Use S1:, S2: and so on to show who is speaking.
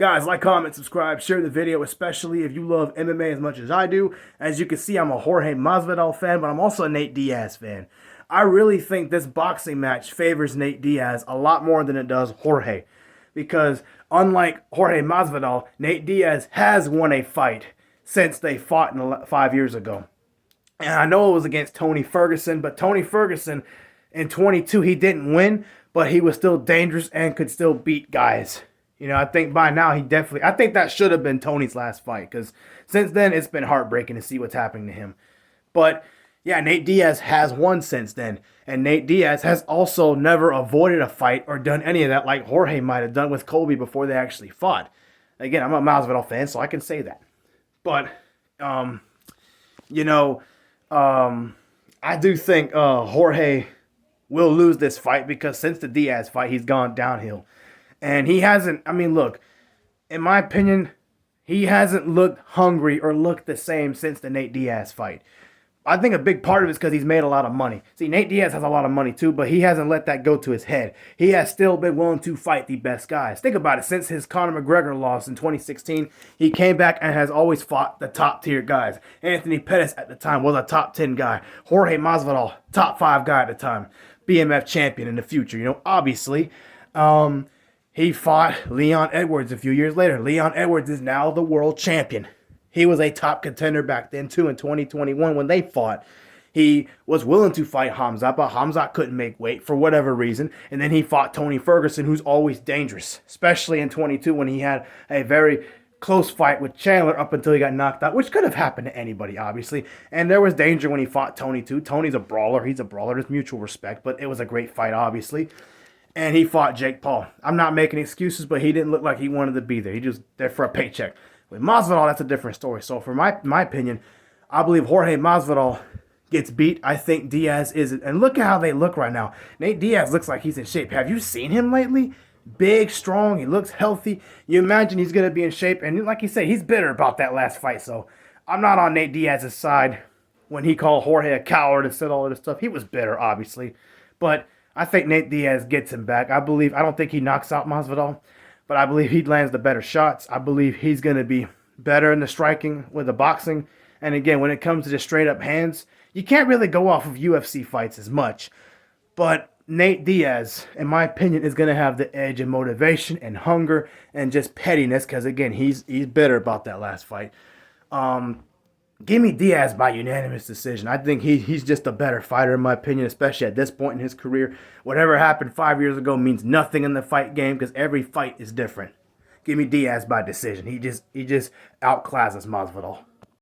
S1: Guys, like, comment, subscribe, share the video, especially if you love MMA as much as I do. As you can see, I'm a Jorge Masvidal fan, but I'm also a Nate Diaz fan. I really think this boxing match favors Nate Diaz a lot more than it does Jorge. Because unlike Jorge Masvidal, Nate Diaz has won a fight since they fought 5 years ago. And I know it was against Tony Ferguson, but Tony Ferguson in 22, he didn't win, but he was still dangerous and could still beat guys. You know, I think by now I think that should have been Tony's last fight, because since then it's been heartbreaking to see what's happening to him. But yeah, Nate Diaz has won since then. And Nate Diaz has also never avoided a fight or done any of that like Jorge might have done with Colby before they actually fought. Again, I'm a Masvidal fan, so I can say that. But, I do think Jorge will lose this fight, because since the Diaz fight, he's gone downhill. And he hasn't, look, in my opinion, he hasn't looked hungry or looked the same since the Nate Diaz fight. I think a big part of it is because he's made a lot of money. See, Nate Diaz has a lot of money too, but he hasn't let that go to his head. He has still been willing to fight the best guys. Think about it. Since his Conor McGregor loss in 2016, he came back and has always fought the top tier guys. Anthony Pettis at the time was a top 10 guy. Jorge Masvidal, top 5 guy at the time. BMF champion in the future, obviously. He fought Leon Edwards a few years later. Leon Edwards is now the world champion. He was a top contender back then, too, in 2021 when they fought. He was willing to fight Hamzat, but Hamzat couldn't make weight for whatever reason. And then he fought Tony Ferguson, who's always dangerous, especially in 22 when he had a very close fight with Chandler up until he got knocked out, which could have happened to anybody, obviously. And there was danger when he fought Tony, too. Tony's a brawler. He's a brawler. There's mutual respect, but it was a great fight, obviously. And he fought Jake Paul. I'm not making excuses, but he didn't look like he wanted to be there. He just there for a paycheck. With Masvidal, that's a different story. So for my opinion, I believe Jorge Masvidal gets beat. I think Diaz is. And look at how they look right now. Nate Diaz looks like he's in shape. Have you seen him lately? Big, strong. He looks healthy. You imagine he's going to be in shape. And like you said, he's bitter about that last fight. So I'm not on Nate Diaz's side when he called Jorge a coward and said all of this stuff. He was bitter, obviously. But I think Nate Diaz gets him back. I don't think he knocks out Masvidal, but I believe he lands the better shots. I believe he's going to be better in the striking with the boxing. And again, when it comes to the straight up hands, you can't really go off of UFC fights as much. But Nate Diaz, in my opinion, is going to have the edge in motivation and hunger and just pettiness, because again, he's bitter about that last fight. Give me Diaz by unanimous decision. I think he's just a better fighter, in my opinion, especially at this point in his career. Whatever happened 5 years ago means nothing in the fight game, because every fight is different. Give me Diaz by decision. He just outclasses Masvidal.